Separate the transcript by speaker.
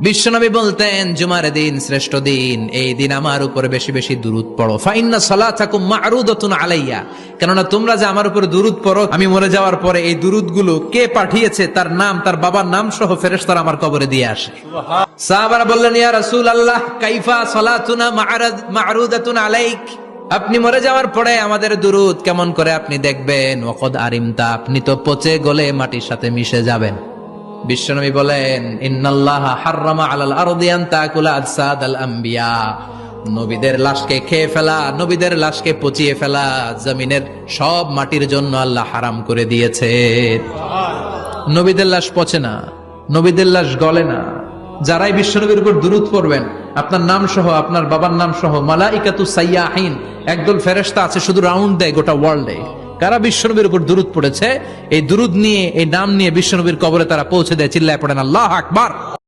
Speaker 1: বিশ্বনবী বলতেন জুমার দিন শ্রেষ্ঠ দিন, এই দিন আমার উপরে বেশি বেশি দুরূদ পড়ো। ফাইন্না সালাতাকুম মা'রুদাতুন আলাইয়া, কেননা তোমরা যে আমার উপরে দুরূদ পড়ো, আমি মরে যাওয়ার পরে এই দুরূদগুলো কে পাঠিয়েছে তার নাম, তার বাবার নাম সহ ফেরেশতারা আমার কবরে দিয়ে আসে। সাহাবারা বললেন, ইয়া রাসূলুল্লাহ কাইফা সালাতুনা মা'রুদাতুন আলাইক, আপনি মরে যাওয়ার পরে আমাদের দুরূদ কেমন করে আপনি দেখবেন? ওয়াকাদ আরিমতা, আপনি তো পচে গলে মাটির সাথে মিশে যাবেন। বিশ্বনবী বলেন, ইন্নাল্লাহা হাররামা আলাল আরদি আন তাকুলা আজসাদাল আম্বিয়া, নবীদের লাশকে খেয়ে ফেলা, নবীদের লাশকে পচিয়ে ফেলা জমিনের সব মাটির জন্য আল্লাহ হারাম করে দিয়েছে। নবীদের লাশ পচে না, নবীদের লাশ গলে না। যারাই বিশ্বনবীর উপর দুরূদ পড়বেন, আপনার নাম সহ, আপনার বাবার নাম সহ, মালাইকাতু সাইয়াহিন, একদল ফেরেশতা আছে শুধু রাউন্ড দেয় গোটা ওয়ার্ল্ডে। কারা বিশ্বনবীর উপর দুরূদ পড়েছে, এই দুরূদ নিয়ে, এই নাম নিয়ে বিশ্বনবীর কবরে তারা পৌঁছে দেয়। চিল্লায় পড়েন আল্লাহু আকবার।